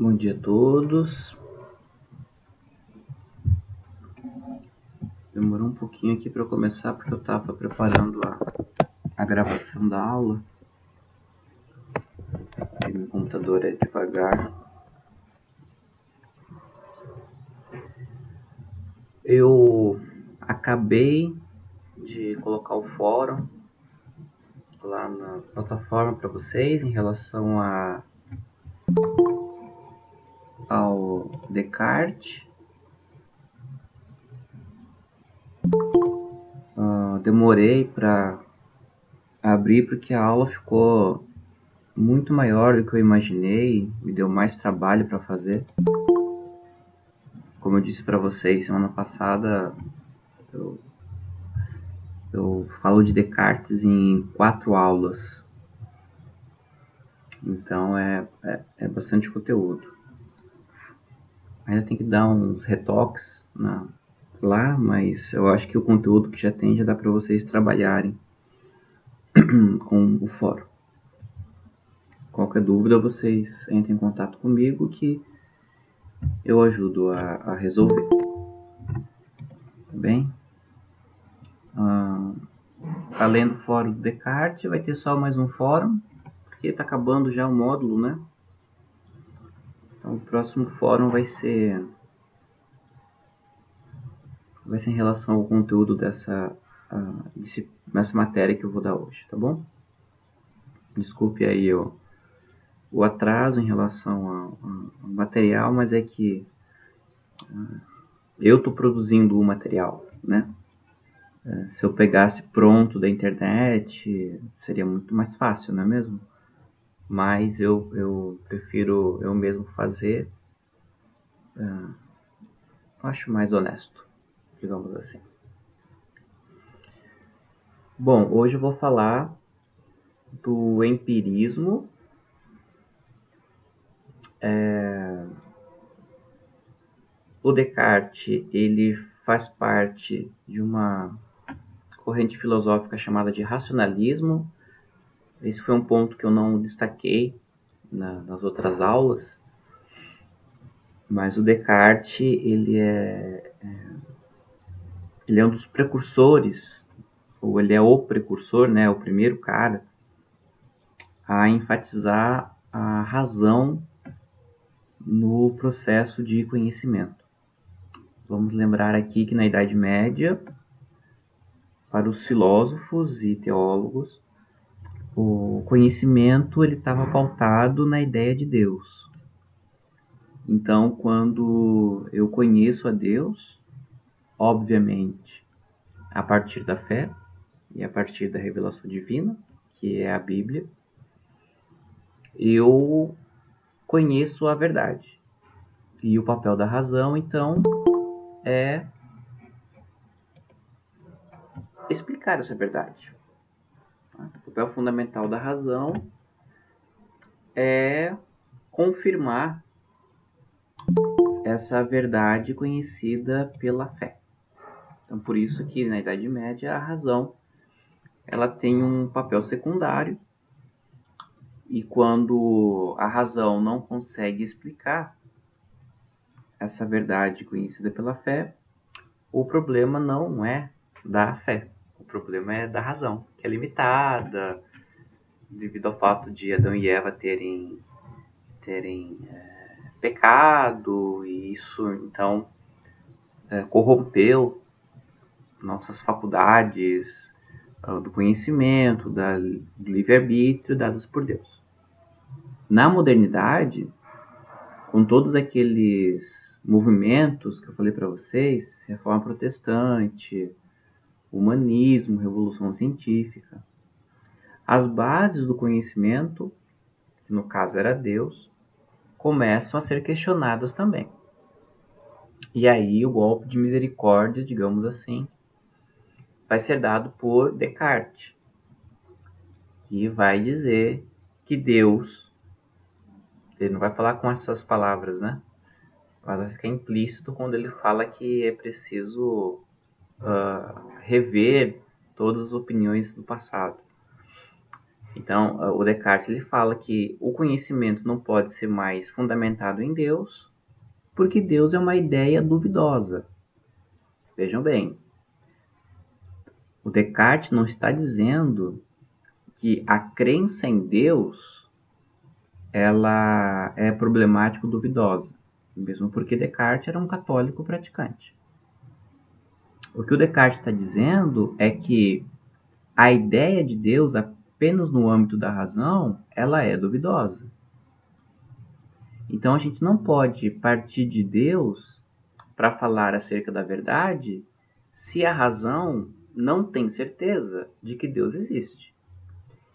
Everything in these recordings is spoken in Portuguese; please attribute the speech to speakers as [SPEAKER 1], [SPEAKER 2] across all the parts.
[SPEAKER 1] Bom dia a todos. Demorou um pouquinho aqui para eu começar porque eu estava preparando a gravação da aula e meu computador é devagar. Eu acabei de colocar o fórum lá na plataforma para vocês em relação ao Descartes. Demorei para abrir porque a aula ficou muito maior do que eu imaginei, me deu mais trabalho para fazer. Como eu disse para vocês semana passada, eu falo de Descartes em 4 aulas, então é bastante conteúdo. Ainda tem que dar uns retoques lá, mas eu acho que o conteúdo que já tem já dá para vocês trabalharem com o fórum. Qualquer dúvida, vocês entrem em contato comigo que eu ajudo a resolver. Tá bem? Além do fórum do Descartes, vai ter só mais um fórum, porque está acabando já o módulo, né? Então o próximo fórum vai ser em relação ao conteúdo dessa matéria que eu vou dar hoje, tá bom? Desculpe aí o atraso em relação ao material, mas é que eu estou produzindo o material, né? Se eu pegasse pronto da internet, seria muito mais fácil, não é mesmo? Mas eu prefiro eu mesmo fazer, acho mais honesto, digamos assim. Bom, hoje eu vou falar do empirismo. O Descartes, ele faz parte de uma corrente filosófica chamada de racionalismo. Esse foi um ponto que eu não destaquei nas outras aulas, mas o Descartes, ele é um dos precursores, ou ele é o precursor, né, o primeiro cara a enfatizar a razão no processo de conhecimento. Vamos lembrar aqui que na Idade Média, para os filósofos e teólogos, o conhecimento estava pautado na ideia de Deus. Então, quando eu conheço a Deus, obviamente, a partir da fé e a partir da revelação divina, que é a Bíblia, eu conheço a verdade. E o papel da razão, então, é explicar essa verdade. O papel fundamental da razão é confirmar essa verdade conhecida pela fé. Então, por isso que na Idade Média a razão ela tem um papel secundário, e quando a razão não consegue explicar essa verdade conhecida pela fé, o problema não é da fé, o problema é da razão, que é limitada devido ao fato de Adão e Eva terem pecado, e isso então corrompeu nossas faculdades do conhecimento, do livre-arbítrio dados por Deus. Na modernidade, com todos aqueles movimentos que eu falei para vocês, reforma protestante, humanismo, revolução científica, as bases do conhecimento, que no caso era Deus, começam a ser questionadas também. E aí o golpe de misericórdia, digamos assim, vai ser dado por Descartes, que vai dizer que Deus, ele não vai falar com essas palavras, né? Mas vai ficar implícito quando ele fala que é preciso rever todas as opiniões do passado. Então, o Descartes ele fala que o conhecimento não pode ser mais fundamentado em Deus, porque Deus é uma ideia duvidosa. Vejam bem, o Descartes não está dizendo que a crença em Deus ela é problemática ou duvidosa, mesmo porque Descartes era um católico praticante. O que o Descartes está dizendo é que a ideia de Deus apenas no âmbito da razão, ela é duvidosa. Então a gente não pode partir de Deus para falar acerca da verdade se a razão não tem certeza de que Deus existe.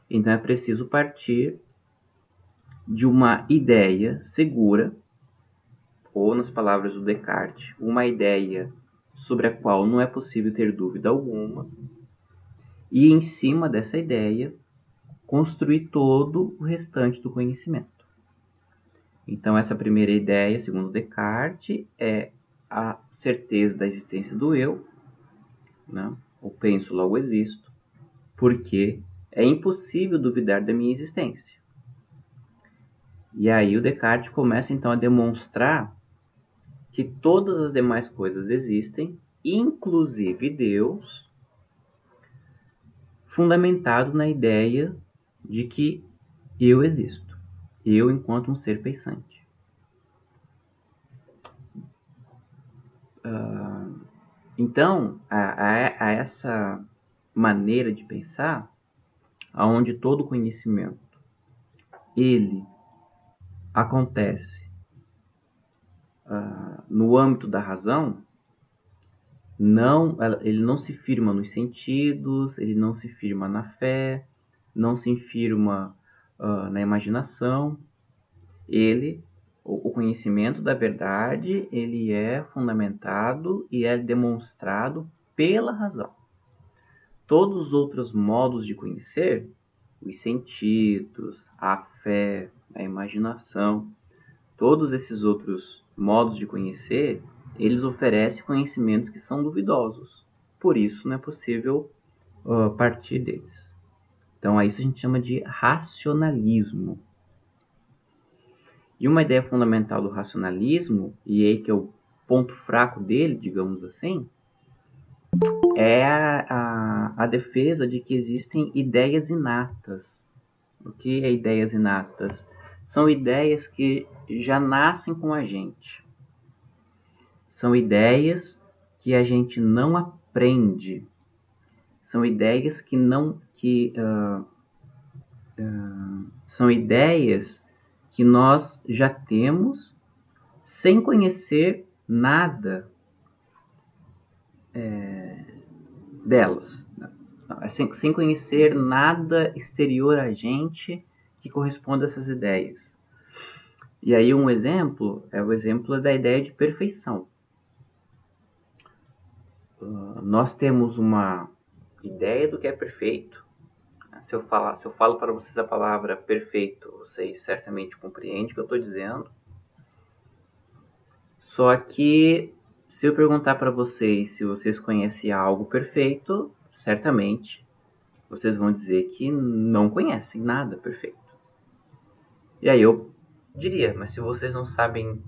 [SPEAKER 1] Então é preciso partir de uma ideia segura, ou nas palavras do Descartes, uma ideia sobre a qual não é possível ter dúvida alguma, e em cima dessa ideia construir todo o restante do conhecimento. Então essa primeira ideia, segundo Descartes, é a certeza da existência do eu, né? Eu penso, logo existo, porque é impossível duvidar da minha existência. E aí o Descartes começa então a demonstrar que todas as demais coisas existem, inclusive Deus, fundamentado na ideia de que eu existo, eu enquanto um ser pensante. Então, a essa maneira de pensar, onde todo conhecimento ele acontece no âmbito da razão, ele não se firma nos sentidos, ele não se firma na fé, não se firma na imaginação. O conhecimento da verdade, ele é fundamentado e é demonstrado pela razão. Todos os outros modos de conhecer, os sentidos, a fé, a imaginação, todos esses outros modos de conhecer, eles oferecem conhecimentos que são duvidosos. Por isso não é possível partir deles. Então a isso a gente chama de racionalismo. E uma ideia fundamental do racionalismo, e aí que é o ponto fraco dele, digamos assim, é a defesa de que existem ideias inatas. O que é ideias inatas? São ideias que já nascem com a gente. São ideias que a gente não aprende. São ideias que não... são ideias que nós já temos sem conhecer nada delas. Sem conhecer nada exterior a gente que corresponda a essas ideias. E aí um exemplo é o exemplo da ideia de perfeição. Nós temos uma ideia do que é perfeito. Se eu falo para vocês a palavra perfeito, vocês certamente compreendem o que eu estou dizendo. Só que se eu perguntar para vocês se vocês conhecem algo perfeito, certamente vocês vão dizer que não conhecem nada perfeito. E aí eu diria, mas se vocês não sabem,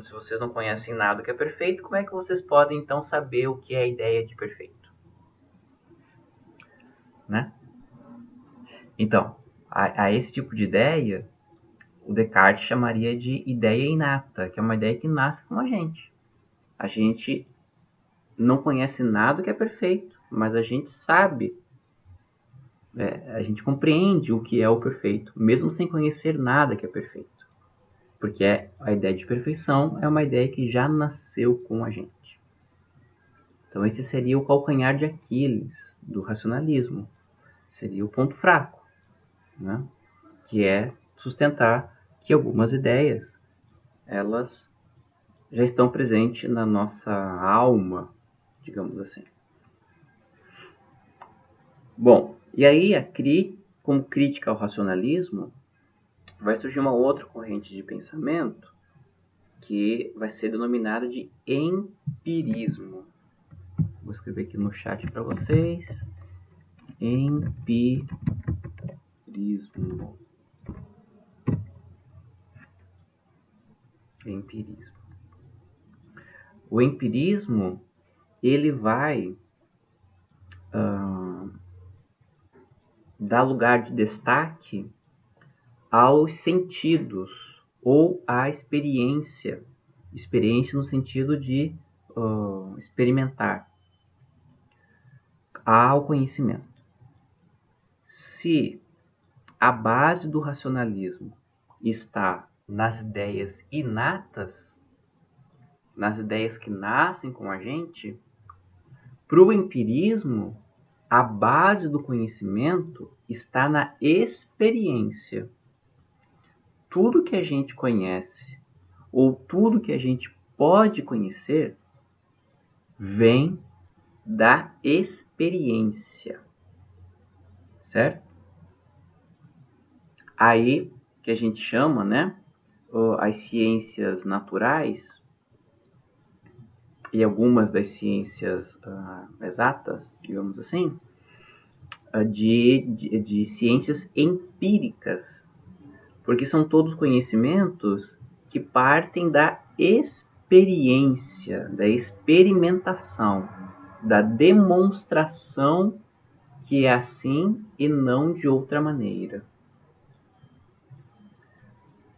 [SPEAKER 1] se vocês não conhecem nada que é perfeito, como é que vocês podem então saber o que é a ideia de perfeito? Né? Então, a esse tipo de ideia, o Descartes chamaria de ideia inata, que é uma ideia que nasce com a gente. A gente não conhece nada que é perfeito, mas a gente sabe, a gente compreende o que é o perfeito, mesmo sem conhecer nada que é perfeito. Porque a ideia de perfeição é uma ideia que já nasceu com a gente. Então esse seria o calcanhar de Aquiles do racionalismo. Seria o ponto fraco, né? Que é sustentar que algumas ideias, elas já estão presentes na nossa alma, digamos assim. Bom, e aí como crítica ao racionalismo, vai surgir uma outra corrente de pensamento que vai ser denominada de empirismo. Vou escrever aqui no chat para vocês. Empirismo. Empirismo. O empirismo, ele vai dar lugar de destaque aos sentidos ou à experiência. Experiência no sentido de experimentar, ao conhecimento. Se a base do racionalismo está nas ideias inatas, nas ideias que nascem com a gente, para o empirismo, a base do conhecimento está na experiência. Tudo que a gente conhece, ou tudo que a gente pode conhecer, vem da experiência. Certo? Aí que a gente chama, né, as ciências naturais e algumas das ciências exatas, digamos assim, de ciências empíricas, porque são todos conhecimentos que partem da experiência, da experimentação, da demonstração que é assim e não de outra maneira.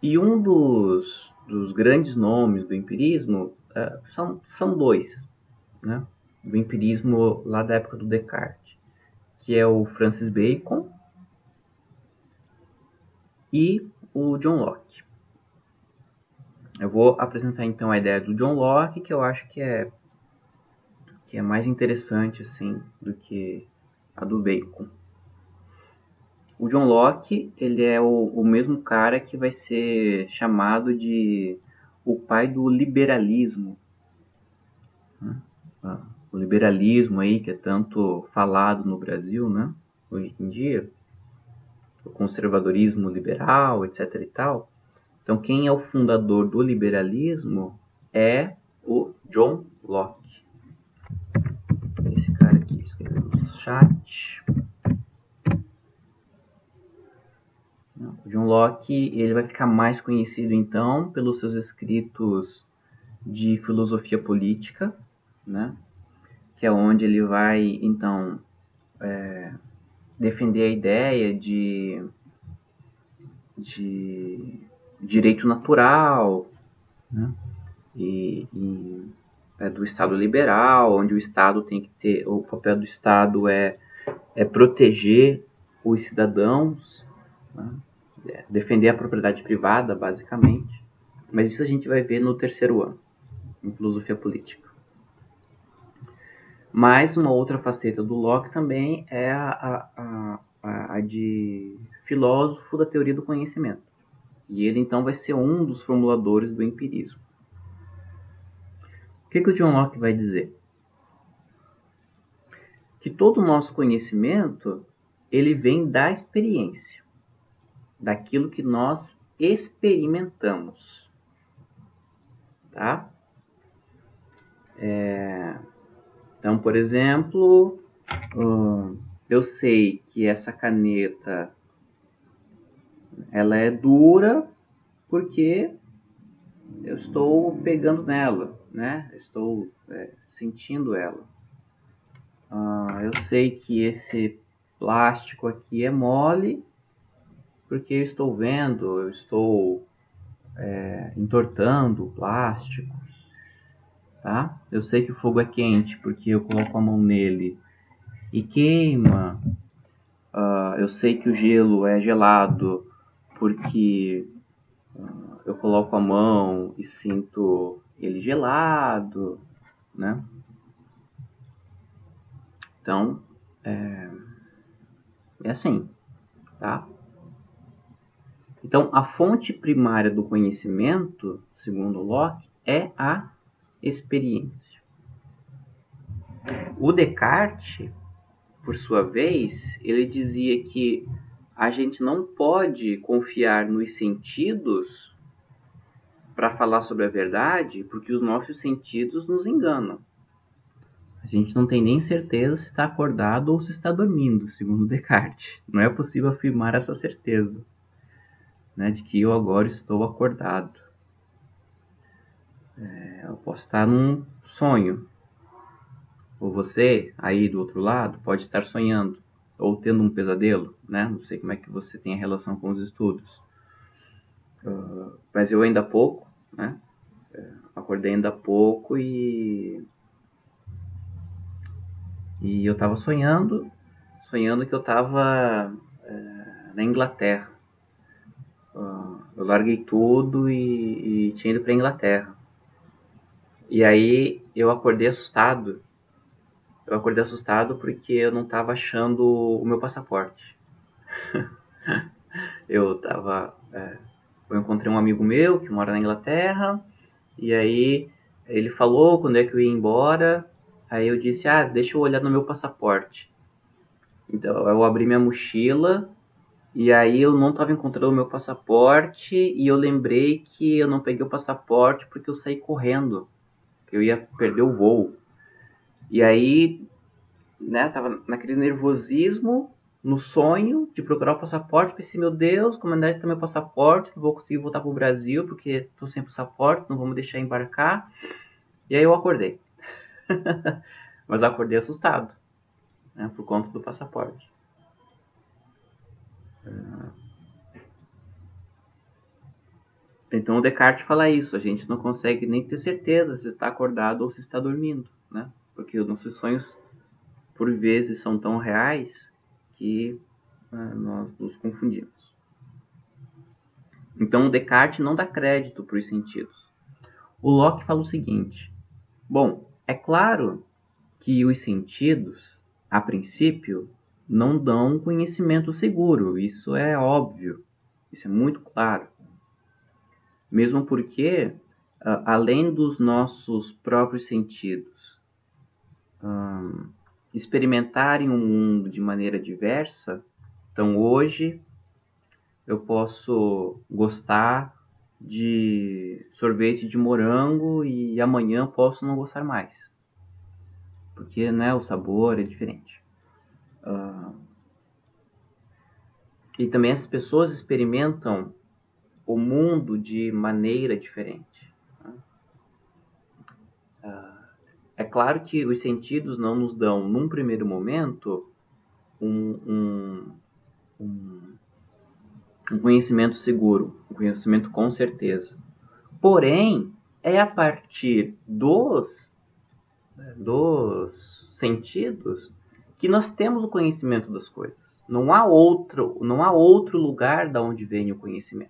[SPEAKER 1] E um dos grandes nomes do empirismo são dois, né? Do empirismo lá da época do Descartes, que é o Francis Bacon e o John Locke. Eu vou apresentar então a ideia do John Locke, que eu acho que é mais interessante assim do que a do Bacon. O John Locke, ele é o mesmo cara que vai ser chamado de o pai do liberalismo. O liberalismo aí que é tanto falado no Brasil, né, hoje em dia, o conservadorismo liberal, etc. e tal. Então, quem é o fundador do liberalismo é o John Locke. Esse cara aqui escreveu no chat. O John Locke, ele vai ficar mais conhecido então pelos seus escritos de filosofia política, né? Que é onde ele vai então defender a ideia de direito natural, né? e do Estado liberal, onde o Estado tem que ter, o papel do Estado é proteger os cidadãos, né? Defender a propriedade privada, basicamente. Mas isso a gente vai ver no terceiro ano, em filosofia política. Mas uma outra faceta do Locke também é a de filósofo da teoria do conhecimento. E ele então vai ser um dos formuladores do empirismo. O que o John Locke vai dizer? Que todo o nosso conhecimento ele vem da experiência, daquilo que nós experimentamos. Tá? Então, por exemplo, eu sei que essa caneta ela é dura porque eu estou pegando nela, né? Estou sentindo ela. Eu sei que esse plástico aqui é mole porque eu estou vendo, eu estou entortando o plástico. Tá? Eu sei que o fogo é quente porque eu coloco a mão nele e queima. Eu sei que o gelo é gelado porque eu coloco a mão e sinto ele gelado, né? Então, é assim, tá? Então, a fonte primária do conhecimento, segundo Locke, é a experiência. O Descartes, por sua vez, ele dizia que a gente não pode confiar nos sentidos para falar sobre a verdade, porque os nossos sentidos nos enganam. A gente não tem nem certeza se está acordado ou se está dormindo, segundo Descartes. Não é possível afirmar essa certeza, né, de que eu agora estou acordado. Eu posso estar num sonho, ou você, aí do outro lado, pode estar sonhando, ou tendo um pesadelo, né? Não sei como é que você tem a relação com os estudos. Mas eu ainda há pouco, né? Acordei ainda há pouco e eu estava sonhando que eu estava na Inglaterra. Eu larguei tudo e tinha ido para a Inglaterra. E aí eu acordei assustado. Eu acordei assustado porque eu não estava achando o meu passaporte. Eu encontrei um amigo meu que mora na Inglaterra, e aí ele falou quando é que eu ia embora. Aí eu disse, deixa eu olhar no meu passaporte. Então eu abri minha mochila, e aí eu não estava encontrando o meu passaporte, e eu lembrei que eu não peguei o passaporte porque eu saí correndo, que eu ia perder o voo. E aí, né, tava naquele nervosismo, no sonho de procurar o passaporte, pensei, meu Deus, como é que tá meu passaporte? Não vou conseguir voltar pro Brasil porque tô sem passaporte, não vou me deixar embarcar. E aí eu acordei. Mas eu acordei assustado, né, por conta do passaporte. Então o Descartes fala isso, a gente não consegue nem ter certeza se está acordado ou se está dormindo, né? Porque os nossos sonhos, por vezes, são tão reais que nós nos confundimos. Então o Descartes não dá crédito para os sentidos. O Locke fala o seguinte: bom, é claro que os sentidos, a princípio, não dão conhecimento seguro, isso é óbvio, isso é muito claro. Mesmo porque, além dos nossos próprios sentidos experimentarem o mundo de maneira diversa, então hoje eu posso gostar de sorvete de morango e amanhã posso não gostar mais, porque, né, o sabor é diferente. E também as pessoas experimentam o mundo de maneira diferente. É claro que os sentidos não nos dão, num primeiro momento, um conhecimento seguro, um conhecimento com certeza. Porém, é a partir dos sentidos que nós temos o conhecimento das coisas. Não há outro lugar da onde vem o conhecimento.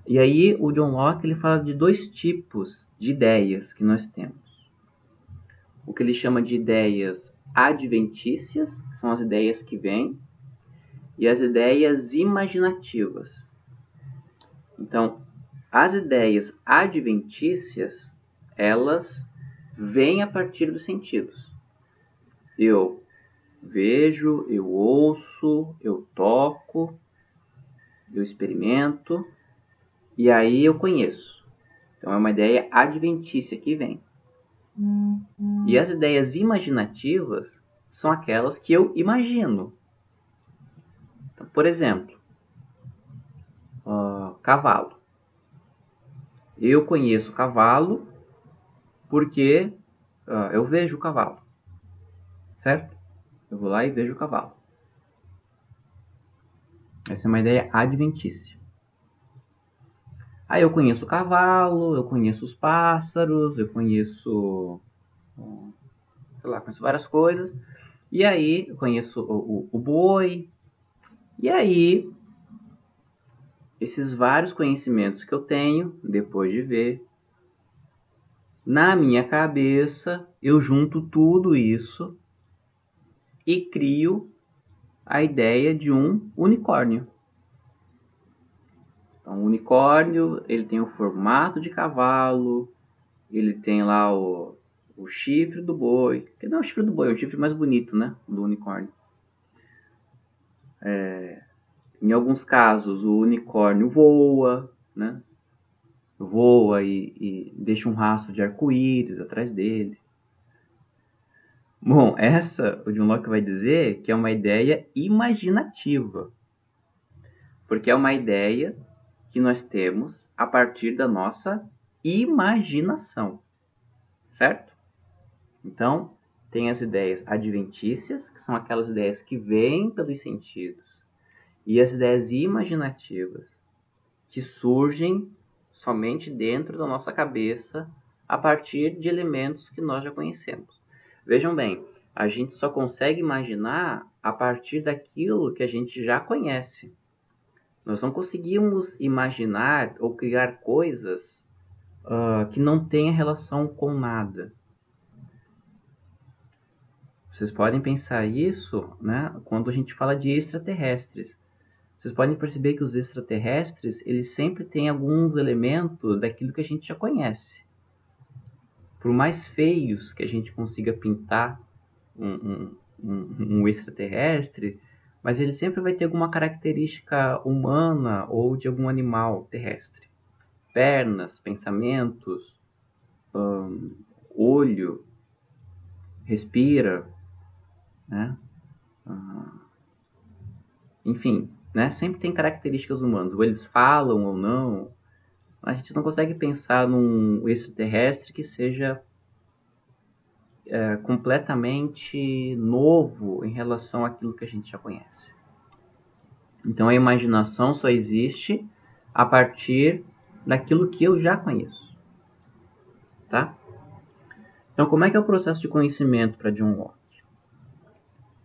[SPEAKER 1] E aí o John Locke ele fala de dois tipos de ideias que nós temos. O que ele chama de ideias adventícias, que são as ideias que vêm, e as ideias imaginativas. Então, as ideias adventícias, elas vêm a partir dos sentidos. Eu vejo, eu ouço, eu toco, eu experimento, e aí eu conheço. Então é uma ideia adventícia que vem. E as ideias imaginativas são aquelas que eu imagino. Então, por exemplo, cavalo. Eu conheço o cavalo porque eu vejo o cavalo. Certo? Eu vou lá e vejo o cavalo. Essa é uma ideia adventícia. Aí eu conheço o cavalo, eu conheço os pássaros, eu conheço, sei lá, conheço várias coisas. E aí eu conheço o boi. E aí, esses vários conhecimentos que eu tenho, depois de ver, na minha cabeça, eu junto tudo isso e crio a ideia de um unicórnio. Então, o unicórnio, ele tem o formato de cavalo, ele tem lá o chifre do boi, que não é o chifre do boi, é o chifre mais bonito, né, do unicórnio. Em alguns casos, o unicórnio voa, né, voa e deixa um rastro de arco-íris atrás dele. Bom, essa o John Locke vai dizer que é uma ideia imaginativa, porque é uma ideia que nós temos a partir da nossa imaginação, certo? Então, tem as ideias adventícias, que são aquelas ideias que vêm pelos sentidos, e as ideias imaginativas, que surgem somente dentro da nossa cabeça a partir de elementos que nós já conhecemos. Vejam bem, a gente só consegue imaginar a partir daquilo que a gente já conhece. Nós não conseguimos imaginar ou criar coisas que não tenham relação com nada. Vocês podem pensar isso, né, quando a gente fala de extraterrestres. Vocês podem perceber que os extraterrestres, eles sempre têm alguns elementos daquilo que a gente já conhece. Por mais feios que a gente consiga pintar um extraterrestre, mas ele sempre vai ter alguma característica humana ou de algum animal terrestre. Pernas, pensamentos, olho, respira, né? Enfim, né? Sempre tem características humanas. Ou eles falam ou não. A gente não consegue pensar num extraterrestre que seja completamente novo em relação àquilo que a gente já conhece. Então a imaginação só existe a partir daquilo que eu já conheço. Tá? Então como é que é o processo de conhecimento para John Locke?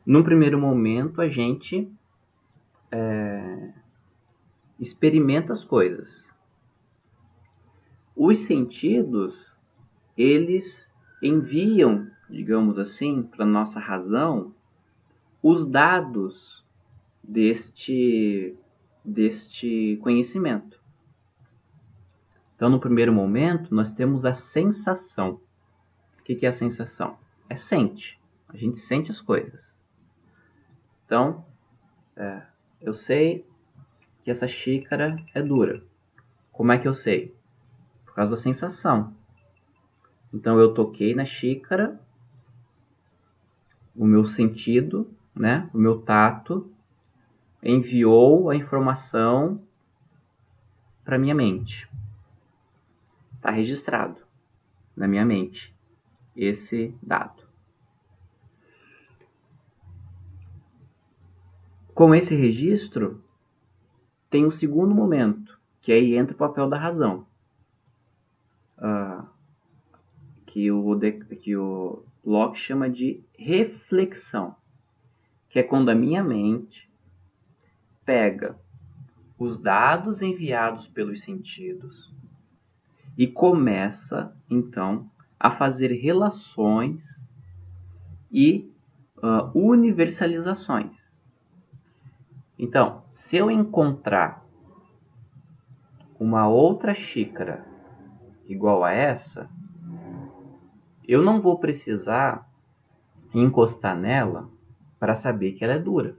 [SPEAKER 1] Num primeiro momento a gente experimenta as coisas. Os sentidos, eles enviam, digamos assim, para nossa razão, os dados deste conhecimento. Então, no primeiro momento, nós temos a sensação. O que é a sensação? É sente. A gente sente as coisas. Então, eu sei que essa xícara é dura. Como é que eu sei? Por causa da sensação. Então, eu toquei na xícara, o meu sentido, né, o meu tato, enviou a informação para minha mente. Está registrado na minha mente esse dado. Com esse registro, tem um segundo momento, que aí entra o papel da razão. Que o Locke chama de reflexão, que é quando a minha mente pega os dados enviados pelos sentidos e começa, então, a fazer relações e universalizações. Então, se eu encontrar uma outra xícara igual a essa, eu não vou precisar encostar nela para saber que ela é dura.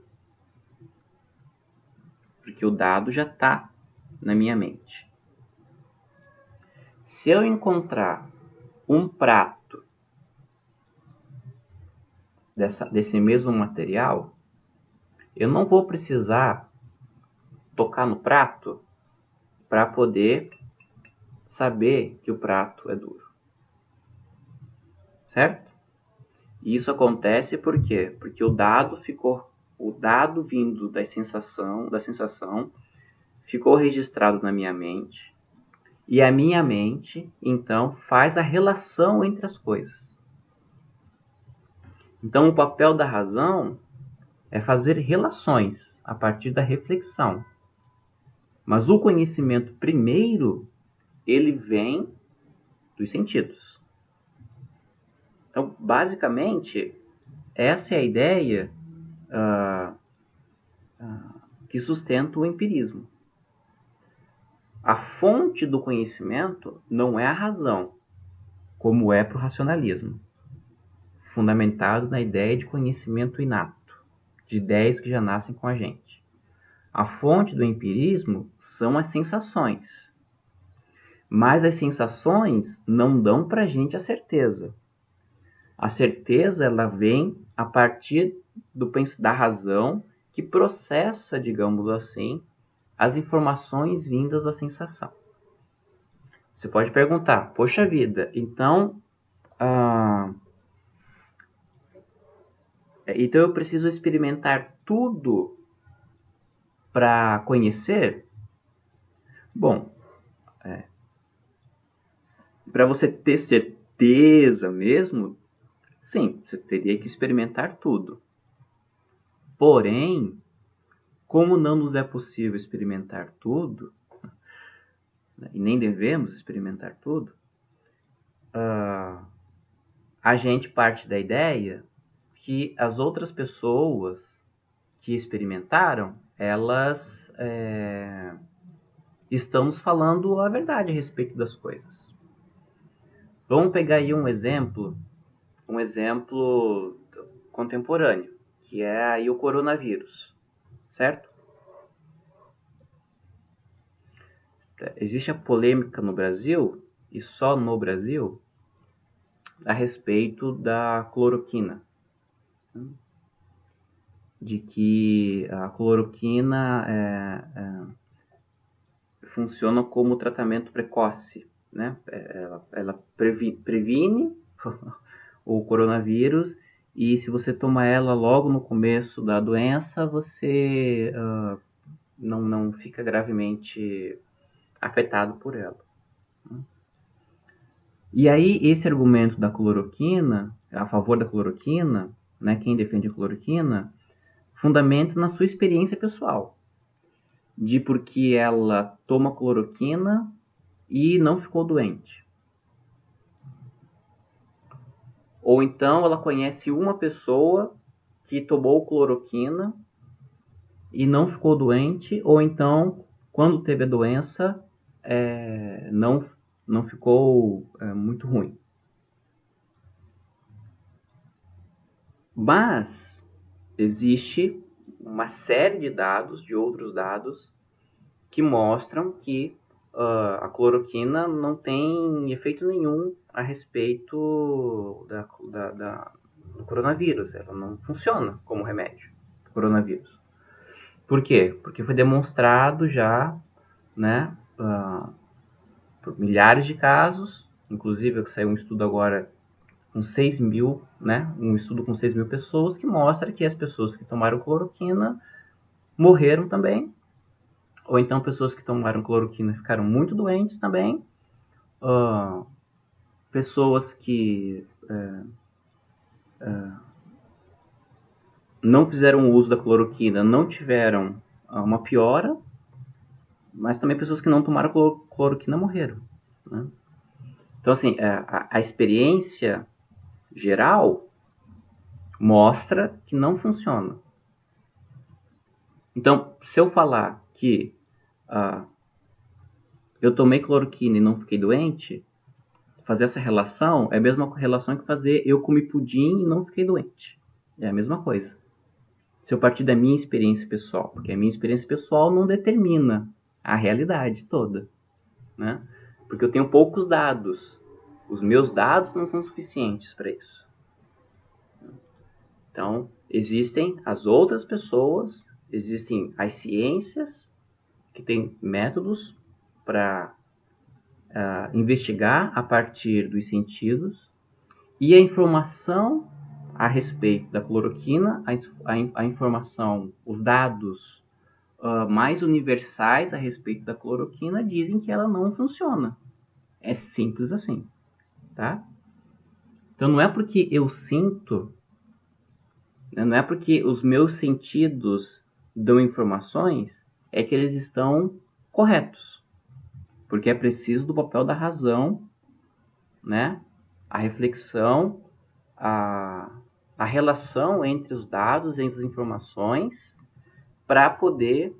[SPEAKER 1] Porque o dado já está na minha mente. Se eu encontrar um prato desse mesmo material, eu não vou precisar tocar no prato para poder saber que o prato é duro. Certo? E isso acontece por quê? Porque o dado vindo da sensação ficou registrado na minha mente, e a minha mente, então, faz a relação entre as coisas. Então, o papel da razão é fazer relações a partir da reflexão. Mas o conhecimento primeiro, ele vem dos sentidos. Então, basicamente, essa é a ideia que sustenta o empirismo. A fonte do conhecimento não é a razão, como é para o racionalismo, fundamentado na ideia de conhecimento inato, de ideias que já nascem com a gente. A fonte do empirismo são as sensações. Mas as sensações não dão para a gente a certeza. A certeza, ela vem a partir da razão que processa, digamos assim, as informações vindas da sensação. Você pode perguntar, poxa vida, então eu preciso experimentar tudo para conhecer? Bom, para você ter certeza mesmo, sim, você teria que experimentar tudo. Porém, como não nos é possível experimentar tudo, e nem devemos experimentar tudo, a gente parte da ideia que as outras pessoas que experimentaram, elas estão nos falando a verdade a respeito das coisas. Vamos pegar aí um exemplo contemporâneo, que é aí o coronavírus, certo? Existe a polêmica no Brasil, e só no Brasil, a respeito da cloroquina. De que a cloroquina funciona como tratamento precoce, né? Ela previne o coronavírus, e se você toma ela logo no começo da doença, você não fica gravemente afetado por ela. E aí, esse argumento da cloroquina, a favor da cloroquina, né, quem defende a cloroquina, fundamenta na sua experiência pessoal, de porque ela toma cloroquina e não ficou doente. Ou então ela conhece uma pessoa que tomou cloroquina e não ficou doente, ou então, quando teve a doença, não ficou muito ruim. Mas existe uma série de dados, de outros dados, que mostram que a cloroquina não tem efeito nenhum a respeito do coronavírus. Ela não funciona como remédio do coronavírus. Por quê? Porque foi demonstrado já, né, por milhares de casos, inclusive saiu um estudo agora com 6 mil, né, um estudo com 6 mil pessoas, que mostra que as pessoas que tomaram cloroquina morreram também, ou então pessoas que tomaram cloroquina ficaram muito doentes também, pessoas que não fizeram uso da cloroquina não tiveram uma piora, mas também pessoas que não tomaram cloroquina morreram, né? Então, assim, a experiência geral mostra que não funciona. Então, se eu falar que eu tomei cloroquina e não fiquei doente, fazer essa relação é a mesma relação que fazer eu comi pudim e não fiquei doente. É a mesma coisa. Se eu partir da minha experiência pessoal, porque a minha experiência pessoal não determina a realidade toda, né? Porque eu tenho poucos dados. Os meus dados não são suficientes para isso. Então, existem as outras pessoas, existem as ciências que têm métodos para investigar a partir dos sentidos, e a informação a respeito da cloroquina, a informação, os dados mais universais a respeito da cloroquina dizem que ela não funciona. É simples assim, tá? Então não é porque eu sinto, não é porque os meus sentidos dão informações, é que eles estão corretos. Porque é preciso do papel da razão, né? A reflexão, a relação entre os dados, entre as informações, para poder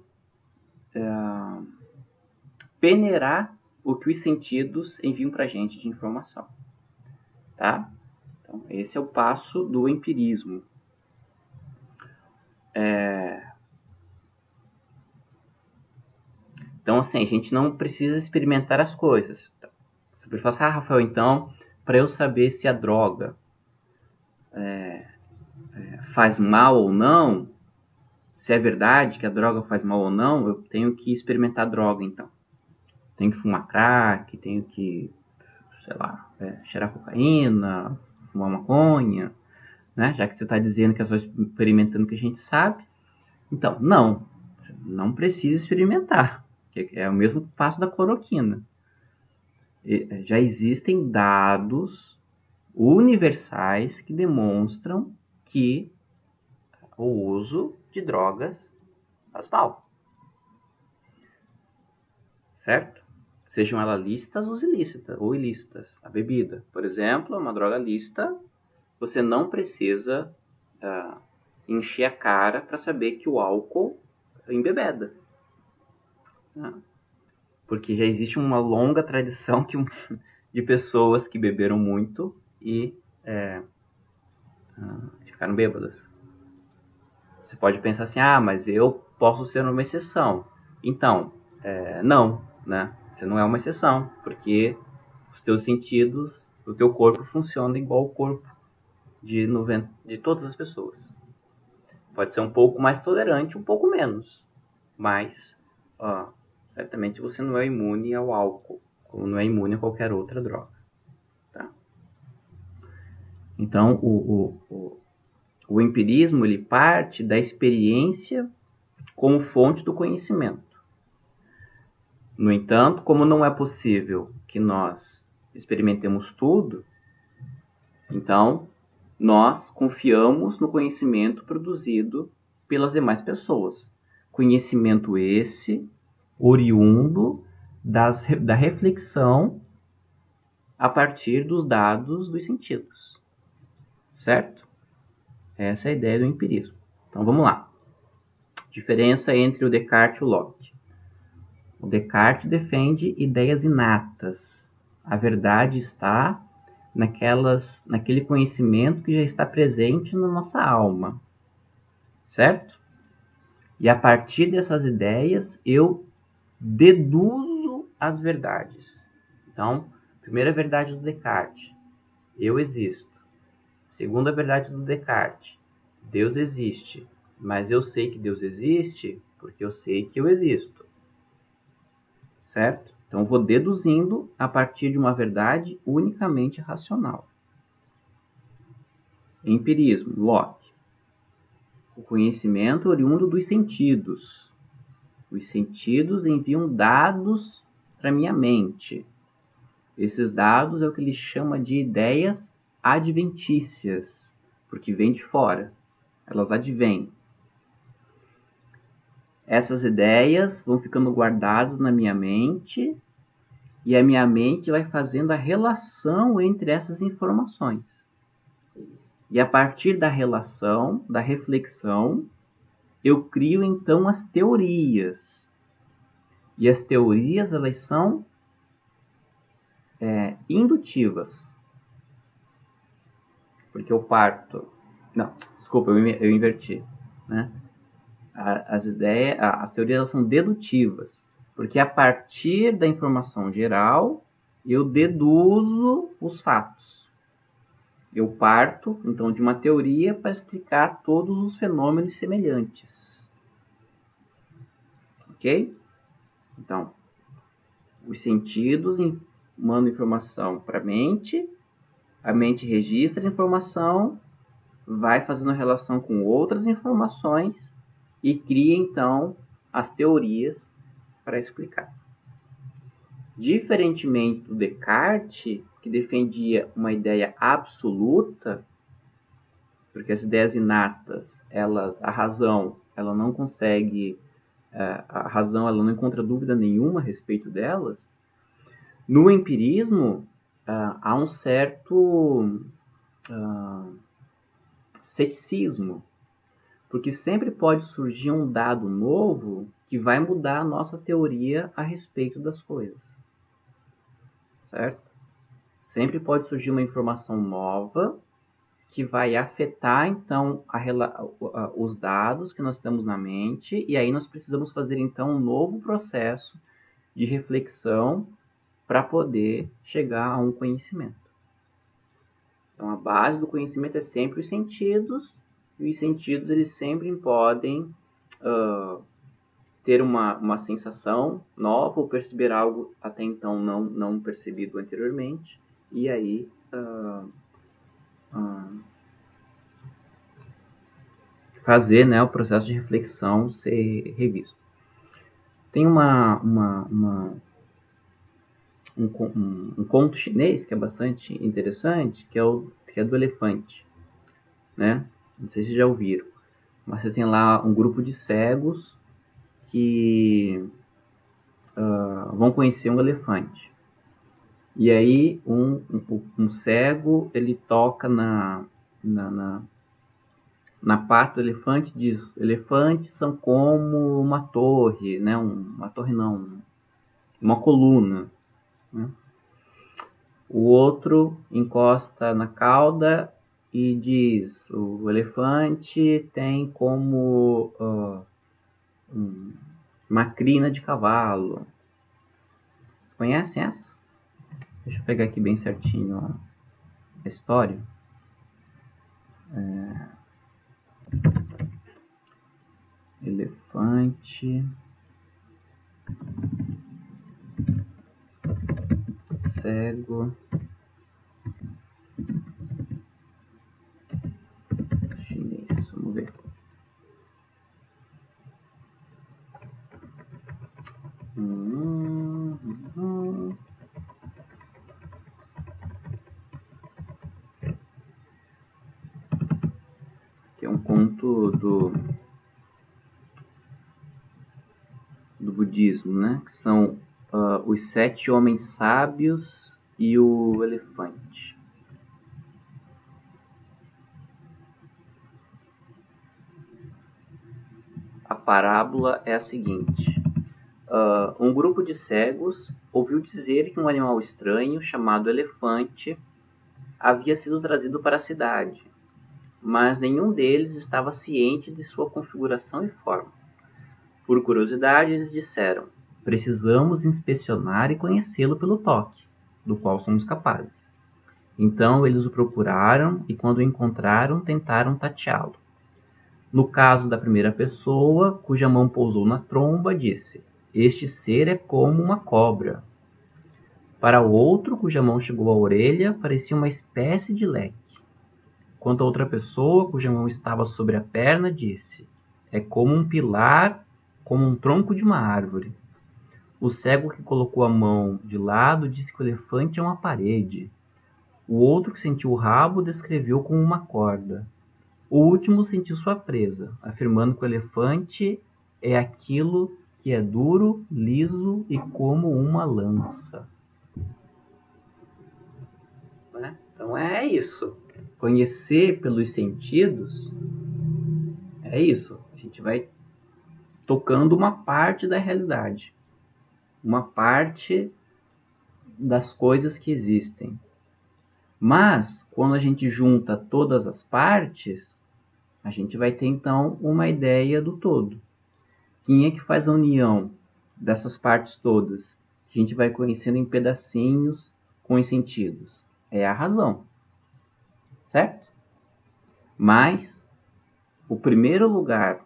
[SPEAKER 1] peneirar o que os sentidos enviam para a gente de informação, tá? Então, esse é o passo do empirismo. Então, assim, a gente não precisa experimentar as coisas. Você pode falar, Rafael, então, para eu saber se a droga faz mal ou não, se é verdade que a droga faz mal ou não, eu tenho que experimentar droga, então. Tenho que fumar crack, tenho que, sei lá, cheirar cocaína, fumar maconha, né? Já que você está dizendo que é só experimentando que a gente sabe. Então, não. Você não precisa experimentar. É o mesmo passo da cloroquina. Já existem dados universais que demonstram que o uso de drogas faz mal. Certo? Sejam elas lícitas ou ilícitas. A bebida, por exemplo, é uma droga lícita. Você não precisa encher a cara para saber que o álcool embebeda. Porque já existe uma longa tradição de pessoas que beberam muito e ficaram bêbadas. Você pode pensar assim, mas eu posso ser uma exceção. Então, não, né? Você não é uma exceção, porque os teus sentidos, o teu corpo funciona igual o corpo de todas as pessoas. Pode ser um pouco mais tolerante, um pouco menos, mas certamente você não é imune ao álcool, ou não é imune a qualquer outra droga. Tá? Então, o empirismo ele parte da experiência como fonte do conhecimento. No entanto, como não é possível que nós experimentemos tudo, então nós confiamos no conhecimento produzido pelas demais pessoas. Conhecimento esse oriundo da reflexão a partir dos dados dos sentidos. Certo? Essa é a ideia do empirismo. Então vamos lá. Diferença entre o Descartes e o Locke. O Descartes defende ideias inatas. A verdade está naquele conhecimento que já está presente na nossa alma. Certo? E a partir dessas ideias, eu deduzo as verdades. Então, primeira verdade do Descartes, eu existo. Segunda verdade do Descartes, Deus existe. Mas eu sei que Deus existe porque eu sei que eu existo. Certo? Então, vou deduzindo a partir de uma verdade unicamente racional. Empirismo, Locke. O conhecimento oriundo dos sentidos. Os sentidos enviam dados para minha mente. Esses dados é o que ele chama de ideias adventícias, porque vêm de fora. Elas advêm. Essas ideias vão ficando guardadas na minha mente e a minha mente vai fazendo a relação entre essas informações. E a partir da relação, da reflexão, eu crio então as teorias. E as teorias, elas são indutivas. Porque eu parto... Não, desculpa, eu inverti. Né? As teorias elas são dedutivas. Porque a partir da informação geral, eu deduzo os fatos. Eu parto, então, de uma teoria para explicar todos os fenômenos semelhantes. Ok? Então, os sentidos mandam informação para a mente registra a informação, vai fazendo relação com outras informações e cria, então, as teorias para explicar. Diferentemente do Descartes, que defendia uma ideia absoluta, porque as ideias inatas, a razão, ela não consegue, a razão ela não encontra dúvida nenhuma a respeito delas. No empirismo, há um certo ceticismo, porque sempre pode surgir um dado novo que vai mudar a nossa teoria a respeito das coisas. Certo? Sempre pode surgir uma informação nova que vai afetar, então, os dados que nós temos na mente, e aí nós precisamos fazer, então, um novo processo de reflexão para poder chegar a um conhecimento. Então, a base do conhecimento é sempre os sentidos, e os sentidos eles sempre podem ter uma sensação nova ou perceber algo até então não percebido anteriormente, e aí fazer, né, o processo de reflexão ser revisto. Tem um conto chinês que é bastante interessante, que é do elefante, né? Não sei se já ouviram, mas você tem lá um grupo de cegos que vão conhecer um elefante. E aí um cego ele toca na pata do elefante, diz: elefantes são como uma torre, né? Uma torre não, uma coluna. Né? O outro encosta na cauda e diz: o elefante tem como uma crina de cavalo. Vocês conhecem essa? Deixa eu pegar aqui bem certinho a história. Elefante, cego, chinês. Vamos ver. Que é um conto do budismo, né? Que são os 7 homens sábios e o elefante. A parábola é a seguinte: um grupo de cegos ouviu dizer que um animal estranho chamado elefante havia sido trazido para a cidade, mas nenhum deles estava ciente de sua configuração e forma. Por curiosidade, eles disseram: precisamos inspecionar e conhecê-lo pelo toque, do qual somos capazes. Então eles o procuraram e, quando o encontraram, tentaram tateá-lo. No caso da primeira pessoa, cuja mão pousou na tromba, disse: este ser é como uma cobra. Para o outro, cuja mão chegou à orelha, parecia uma espécie de leque. Quanto a outra pessoa, cuja mão estava sobre a perna, disse: é como um pilar, como um tronco de uma árvore. O cego que colocou a mão de lado disse que o elefante é uma parede. O outro que sentiu o rabo descreveu como uma corda. O último sentiu sua presa, afirmando que o elefante é aquilo que é duro, liso e como uma lança. Né? Então é isso. Conhecer pelos sentidos é isso. A gente vai tocando uma parte da realidade, uma parte das coisas que existem. Mas, quando a gente junta todas as partes, a gente vai ter então uma ideia do todo. Quem é que faz a união dessas partes todas? A gente vai conhecendo em pedacinhos com os sentidos. É a razão. Certo? Mas o primeiro lugar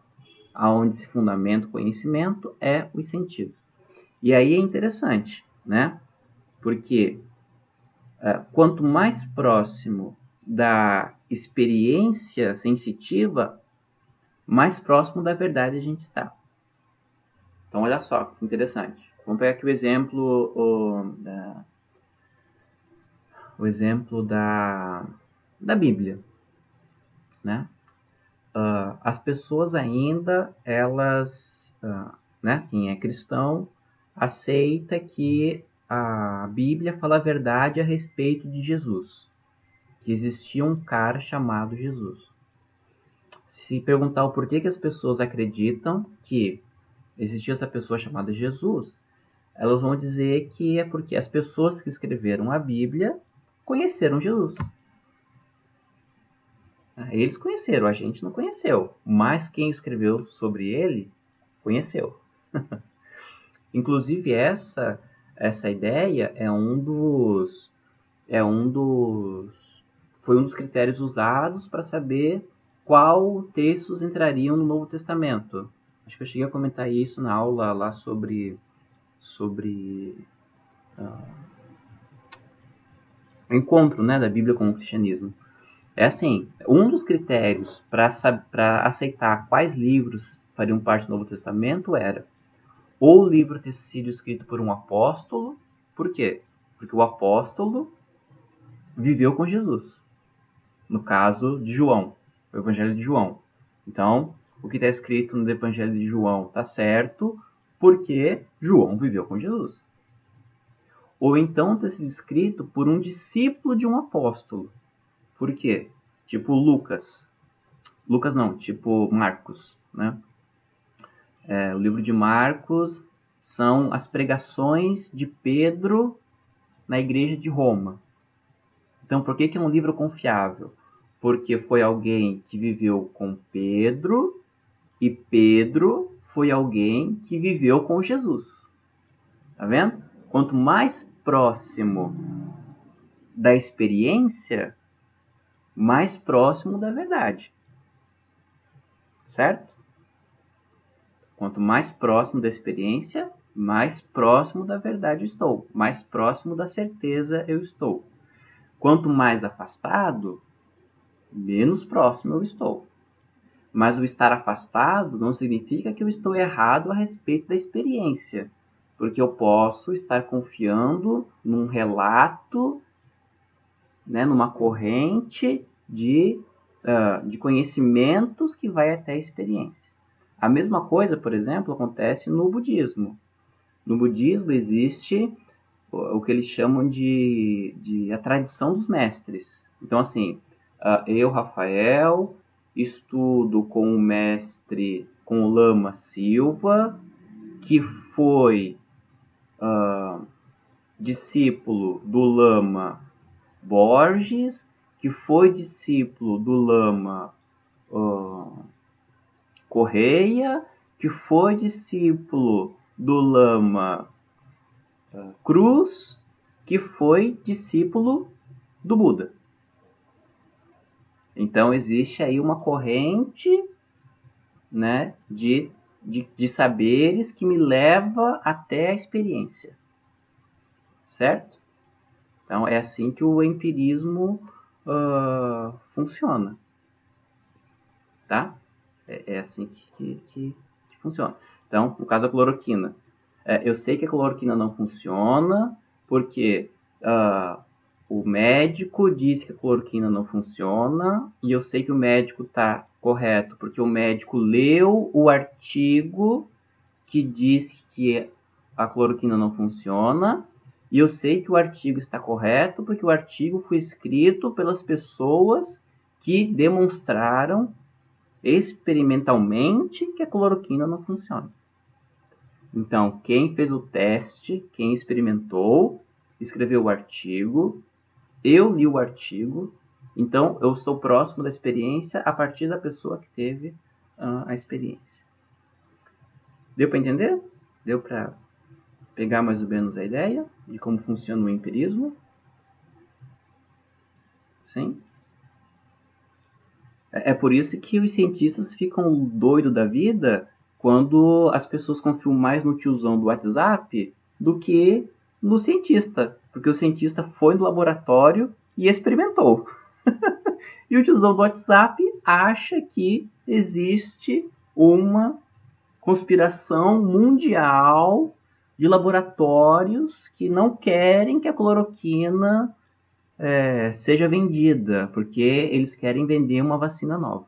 [SPEAKER 1] aonde se fundamenta o conhecimento é os sentidos. E aí é interessante, né? Porque quanto mais próximo da experiência sensitiva, mais próximo da verdade a gente está. Então, olha só, que interessante. Vamos pegar aqui o exemplo da Bíblia, né? As pessoas ainda, elas, né, quem é cristão, aceita que a Bíblia fala a verdade a respeito de Jesus, que existia um cara chamado Jesus. Se perguntar o porquê que as pessoas acreditam que existia essa pessoa chamada Jesus, elas vão dizer que é porque as pessoas que escreveram a Bíblia conheceram Jesus. Eles conheceram, a gente não conheceu, mas quem escreveu sobre ele conheceu. Inclusive essa ideia é um dos foi um dos critérios usados para saber qual textos entrariam no Novo Testamento. Acho que eu cheguei a comentar isso na aula lá sobre o encontro, né, da Bíblia com o cristianismo. É assim, um dos critérios para aceitar quais livros fariam parte do Novo Testamento era ou o livro ter sido escrito por um apóstolo. Por quê? Porque o apóstolo viveu com Jesus. No caso de João, o Evangelho de João. Então, o que está escrito no Evangelho de João está certo porque João viveu com Jesus. Ou então ter sido escrito por um discípulo de um apóstolo. Por quê? Tipo Lucas. Lucas não, tipo Marcos, né? O livro de Marcos são as pregações de Pedro na igreja de Roma. Então, por que é um livro confiável? Porque foi alguém que viveu com Pedro e Pedro foi alguém que viveu com Jesus. Tá vendo? Quanto mais próximo da experiência, mais próximo da verdade. Certo? Quanto mais próximo da experiência, mais próximo da verdade eu estou. Mais próximo da certeza eu estou. Quanto mais afastado, menos próximo eu estou. Mas o estar afastado não significa que eu estou errado a respeito da experiência. Porque eu posso estar confiando num relato, né, numa corrente de conhecimentos que vai até a experiência. A mesma coisa, por exemplo, acontece no budismo. No budismo existe o que eles chamam de a tradição dos mestres. Então, assim, eu, Rafael, estudo com o mestre, com o Lama Silva, que foi discípulo do Lama Borges, que foi discípulo do Lama Correia, que foi discípulo do Lama Cruz, que foi discípulo do Buda. Então existe aí uma corrente, né, de saberes que me leva até a experiência. Certo? Então é assim que o empirismo funciona. Tá? É assim que funciona. Então, no caso da cloroquina. Eu sei que a cloroquina não funciona porque o médico disse que a cloroquina não funciona e eu sei que o médico está correto porque o médico leu o artigo que disse que a cloroquina não funciona e eu sei que o artigo está correto porque o artigo foi escrito pelas pessoas que demonstraram experimentalmente que a cloroquina não funciona. Então, quem fez o teste, quem experimentou, escreveu o artigo, eu li o artigo, então eu estou próximo da experiência a partir da pessoa que teve a experiência. Deu para entender? Deu para pegar mais ou menos a ideia de como funciona o empirismo? Sim? É por isso que os cientistas ficam doidos da vida quando as pessoas confiam mais no tiozão do WhatsApp do que no cientista. Porque o cientista foi no laboratório e experimentou. E o tiozão do WhatsApp acha que existe uma conspiração mundial de laboratórios que não querem que a cloroquina seja vendida, porque eles querem vender uma vacina nova.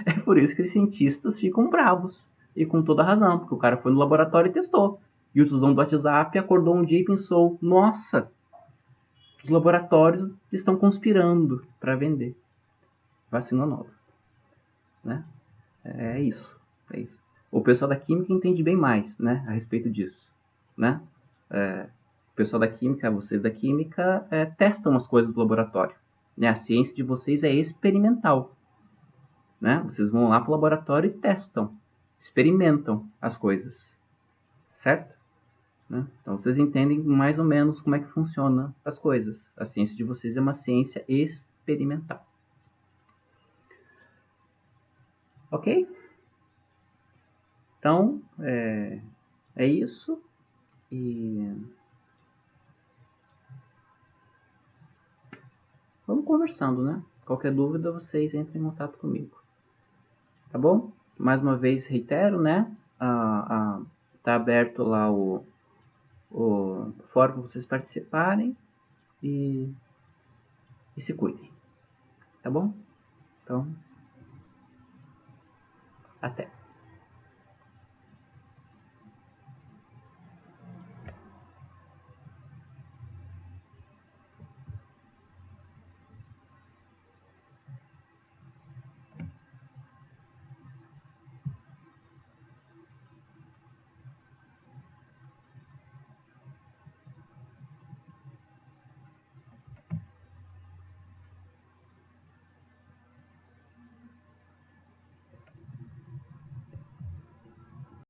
[SPEAKER 1] É por isso que os cientistas ficam bravos. E com toda razão, porque o cara foi no laboratório e testou. E o tiozão do WhatsApp acordou um dia e pensou: nossa, os laboratórios estão conspirando para vender vacina nova. Né? É isso. O pessoal da química entende bem mais, né, a respeito disso. Né? O pessoal da química, vocês da química, testam as coisas do laboratório. Né? A ciência de vocês é experimental. Né? Vocês vão lá para o laboratório e testam, experimentam as coisas. Certo? né? Então vocês entendem mais ou menos como é que funciona as coisas. A ciência de vocês é uma ciência experimental. Ok? Então, é isso. E vamos conversando, né? Qualquer dúvida, vocês entrem em contato comigo. Tá bom? Mais uma vez, reitero, né? Tá aberto lá o fórum para vocês participarem e se cuidem. Tá bom? Então, até.